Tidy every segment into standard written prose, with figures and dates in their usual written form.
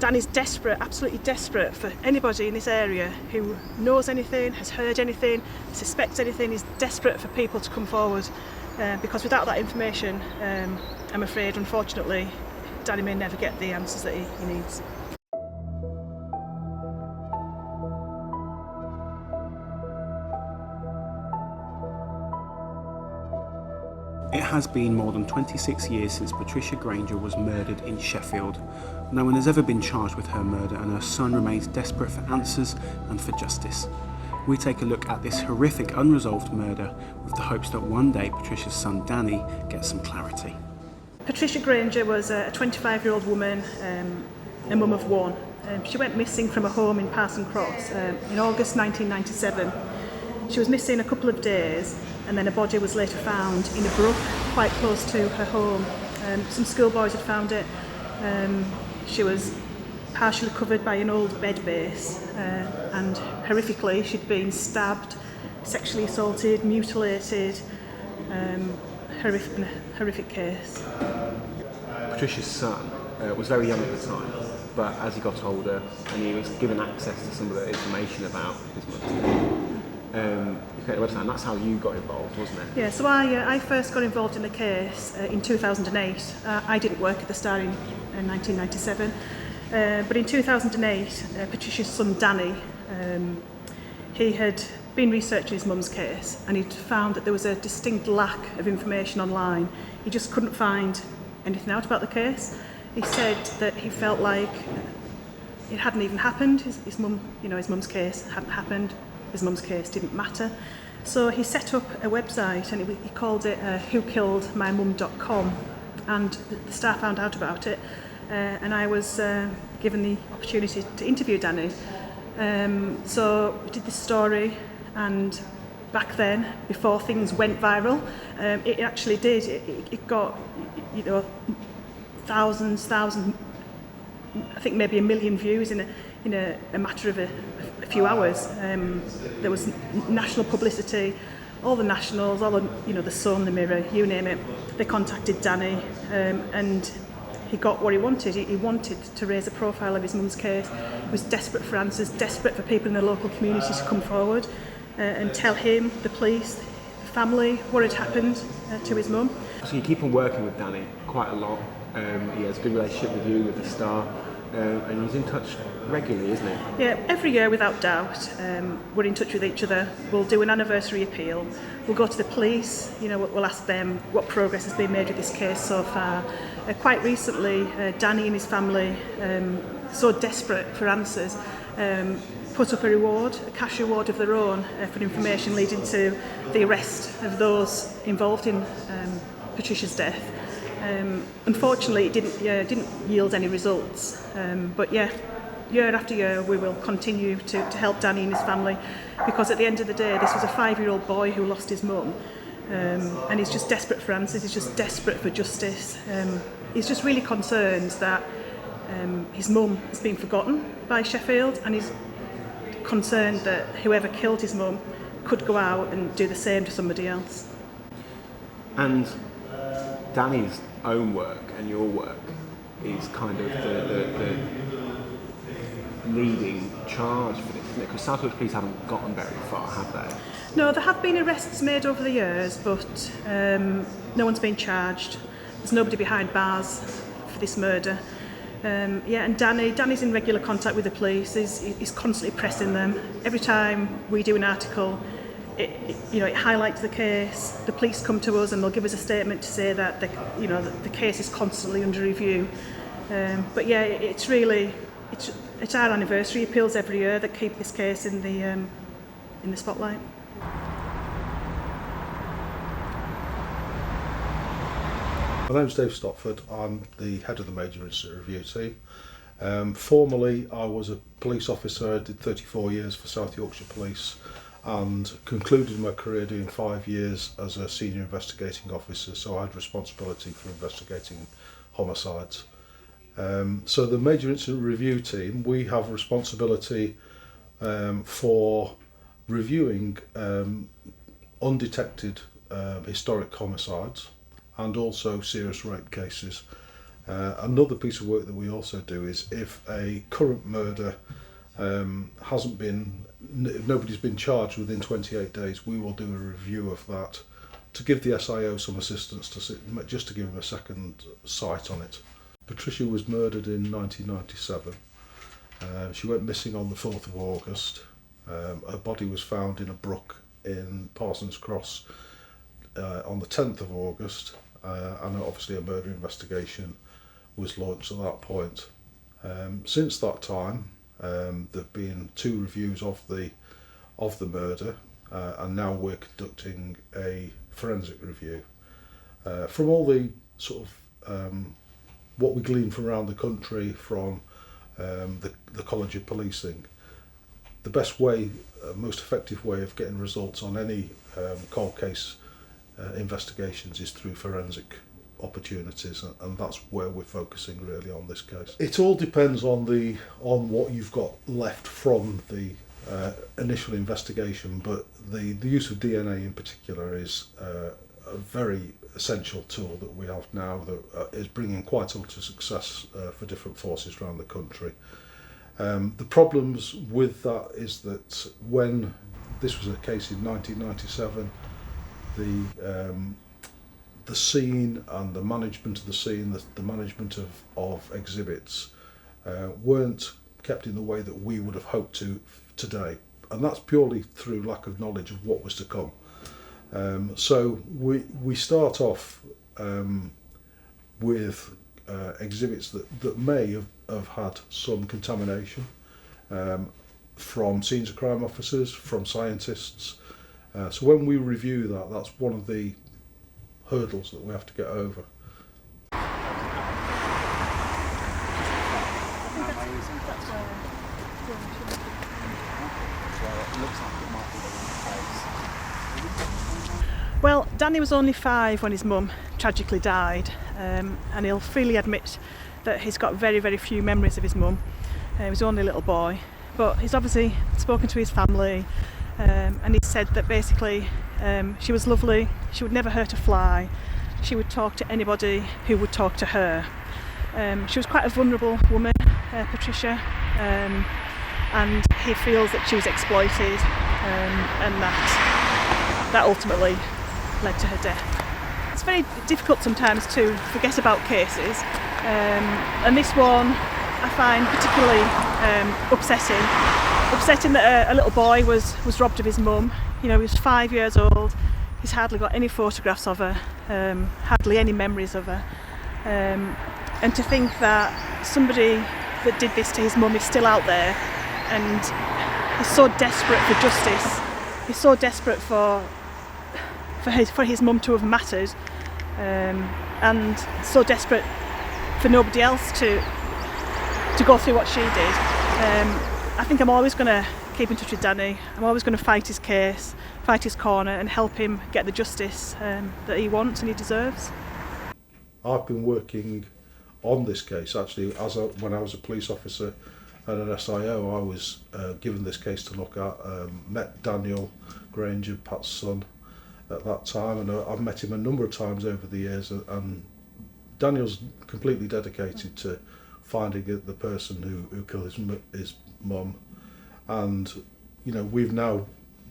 Danny's desperate, absolutely desperate for anybody in this area who knows anything, has heard anything, suspects anything. He's desperate for people to come forward because without that information, I'm afraid, unfortunately, Danny may never get the answers that he needs. It has been more than 26 years since Patricia Grainger was murdered in Sheffield. No one has ever been charged with her murder, and her son remains desperate for answers and for justice. We take a look at this horrific unresolved murder with the hopes that one day Patricia's son Danny gets some clarity. Patricia Grainger was a 25-year-old woman, a mum of one. She went missing from a home in Parson Cross in August 1997. She was missing a couple of days, and then a body was later found in a brook quite close to her home. Some schoolboys had found it. She was partially covered by an old bed base, and horrifically she'd been stabbed, sexually assaulted, mutilated. Horrific case. Patricia's son was very young at the time, but as he got older and he was given access to some of the information about his mother, you created a website, and that's how you got involved, wasn't it? Yeah, so I first got involved in the case in 2008. I didn't work at the Star in 1997, but in 2008, Patricia's son Danny, he had been researching his mum's case, and he'd found that there was a distinct lack of information online. He just couldn't find anything out about the case. He said that he felt like it hadn't even happened. His mum's case hadn't happened. His mum's case didn't matter. So he set up a website, and he called it whokilledmymum.com, and the Star found out about it, and I was given the opportunity to interview Danny. So we did this story, and back then, before things went viral, it actually did. It got, thousands, I think maybe 1 million views in a matter of a few hours. There was national publicity. All the nationals, all the Sun, the Mirror, you name it, they contacted Danny, and he got what he wanted. He wanted to raise a profile of his mum's case. He was desperate for answers, desperate for people in the local community to come forward and tell him, the police, the family, what had happened to his mum. So you keep on working with Danny quite a lot. He has a good relationship with you, with the Star, and he's in touch regularly, isn't he? Yeah, every year without doubt. We're in touch with each other. We'll do an anniversary appeal. We'll go to the police. We'll ask them what progress has been made with this case so far. Quite recently, Danny and his family, so desperate for answers, put up a cash reward of their own for information leading to the arrest of those involved in Patricia's death. Unfortunately, it didn't yield any results, but yeah, year after year we will continue to help Danny and his family, because at the end of the day this was a 5-year-old boy who lost his mum, and he's just desperate for answers. He's just desperate for justice. He's just really concerned that his mum has been forgotten by Sheffield, and he's concerned that whoever killed his mum could go out and do the same to somebody else. And Danny's own work and your work is kind of the leading charge for this, isn't it? Because Southwood Police haven't gotten very far, have they? No, there have been arrests made over the years, but no one's been charged. There's nobody behind bars for this murder. And Danny's in regular contact with the police. He's constantly pressing them. Every time we do an article, it highlights the case. The police come to us and they'll give us a statement to say that the case is constantly under review. But yeah, it's our anniversary appeals every year that keep this case in the spotlight. My name's Dave Stotford. I'm the head of the Major Incident Review team. Formerly, I was a police officer. I did 34 years for South Yorkshire Police and concluded my career doing 5 years as a senior investigating officer, so I had responsibility for investigating homicides. So the Major Incident Review team, we have responsibility for reviewing undetected historic homicides and also serious rape cases. Another piece of work that we also do is if a current murder hasn't been, if nobody's been charged within 28 days, we will do a review of that to give the SIO some assistance, just to give them a second sight on it. Patricia was murdered in 1997. She went missing on the 4th of August. Her body was found in a brook in Parson Cross on the 10th of August, and obviously a murder investigation was launched at that point. Since that time, there have been 2 reviews of the murder, and now we're conducting a forensic review. From all the sort of what we glean from around the country, from the College of Policing, the best way, most effective way of getting results on any cold case investigations is through forensic opportunities, and that's where we're focusing really on this case. It all depends on what you've got left from the initial investigation, but the use of DNA in particular is a very essential tool that we have now that is bringing quite a lot of success for different forces around the country. The problems with that is that when this was a case in 1997, the scene and the management of the scene, the management of exhibits weren't kept in the way that we would have hoped to today, and that's purely through lack of knowledge of what was to come. So we start off with exhibits that may have had some contamination from scenes of crime officers, from scientists. So when we review that, that's one of the hurdles that we have to get over. Well, Danny was only 5 when his mum tragically died, and he'll freely admit that he's got very, very few memories of his mum. He was only a little boy, but he's obviously spoken to his family, and he said that basically she was lovely, she would never hurt a fly, she would talk to anybody who would talk to her. She was quite a vulnerable woman, Patricia, and he feels that she was exploited, and that ultimately led to her death. It's very difficult sometimes to forget about cases, and this one I find particularly upsetting that a little boy was robbed of his mum. You know, he was 5 years old, he's hardly got any photographs of her, hardly any memories of her, and to think that somebody that did this to his mum is still out there, and he's so desperate for justice, he's so desperate for his mum to have mattered, and so desperate for nobody else to go through what she did. I think I'm always going to keep in touch with Danny. I'm always going to fight his case, fight his corner, and help him get the justice that he wants and he deserves. I've been working on this case actually when I was a police officer and an SIO. I was given this case to look at, met Daniel Grainger, Pat's son, at that time, and I've met him a number of times over the years, and Daniel's completely dedicated to finding the person who killed his mum, and you know, we've now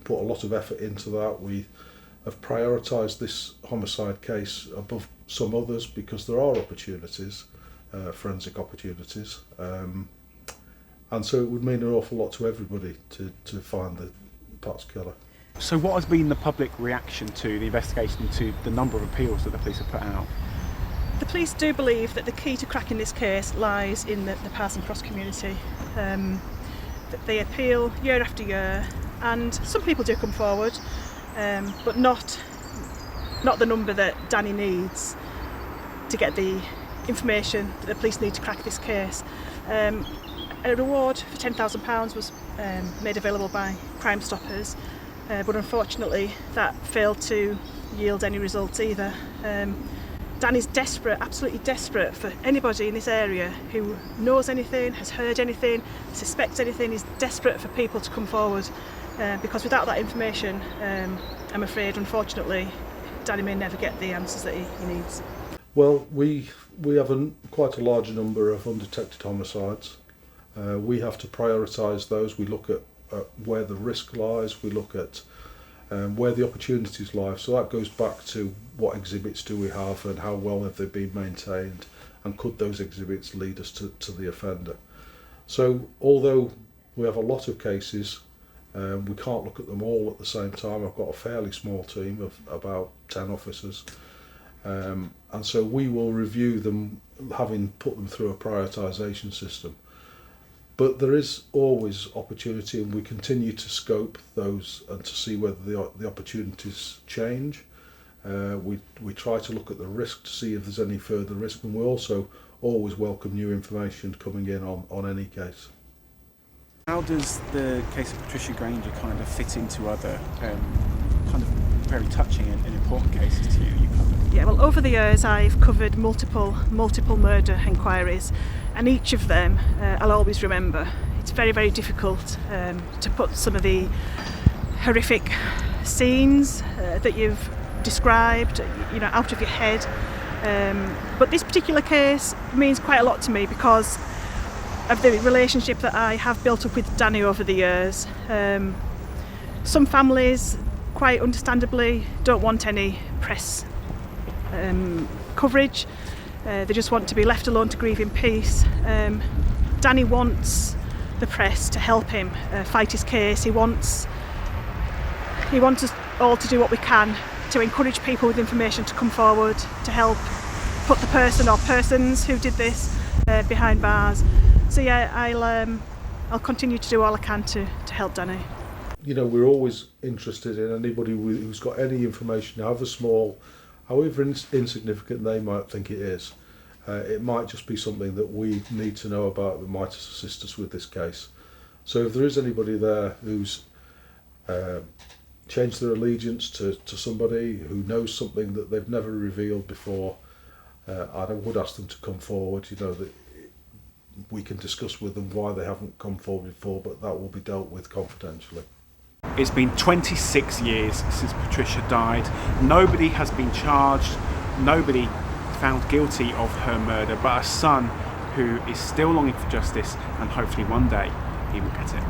put a lot of effort into that. We have prioritised this homicide case above some others because there are opportunities, forensic opportunities, and so it would mean an awful lot to everybody to find the Pat's killer. So what has been the public reaction to the investigation, to the number of appeals that the police have put out? The police do believe that the key to cracking this case lies in the Parson Cross community. That they appeal year after year, and some people do come forward, but not the number that Danny needs to get the information that the police need to crack this case. A reward for £10,000 was made available by Crime Stoppers, but unfortunately that failed to yield any results either. Danny's desperate, absolutely desperate, for anybody in this area who knows anything, has heard anything, suspects anything. He's desperate for people to come forward, because without that information, I'm afraid, unfortunately, Danny may never get the answers that he needs. Well, we have quite a large number of undetected homicides. We have to prioritise those. We look at where the risk lies. We look at where the opportunities lie. So that goes back to what exhibits do we have and how well have they been maintained, and could those exhibits lead us to the offender. So although we have a lot of cases, we can't look at them all at the same time. I've got a fairly small team of about 10 officers. And so we will review them, having put them through a prioritisation system. But there is always opportunity, and we continue to scope those and to see whether the opportunities change. We try to look at the risk to see if there's any further risk, and we also always welcome new information coming in on any case. How does the case of Patricia Grainger kind of fit into other kind of very touching and important cases to you? Yeah, well, over the years I've covered multiple murder inquiries, and each of them I'll always remember. It's very, very difficult to put some of the horrific scenes that you've described, out of your head. But this particular case means quite a lot to me because of the relationship that I have built up with Danny over the years. Some families, quite understandably, don't want any press coverage. They just want to be left alone to grieve in peace. Danny wants the press to help him fight his case. He wants us all to do what we can to encourage people with information to come forward to help put the person or persons who did this behind bars. So yeah, I'll continue to do all I can to help Danny. We're always interested in anybody who's got any information, however small, however insignificant they might think it is. It might just be something that we need to know about that might assist us with this case. So if there is anybody there who's changed their allegiance to somebody, who knows something that they've never revealed before, I would ask them to come forward. That we can discuss with them why they haven't come forward before, but that will be dealt with confidentially. It's been 26 years since Patricia died. Nobody has been charged, nobody found guilty of her murder, but a son who is still longing for justice, and hopefully one day he will get it.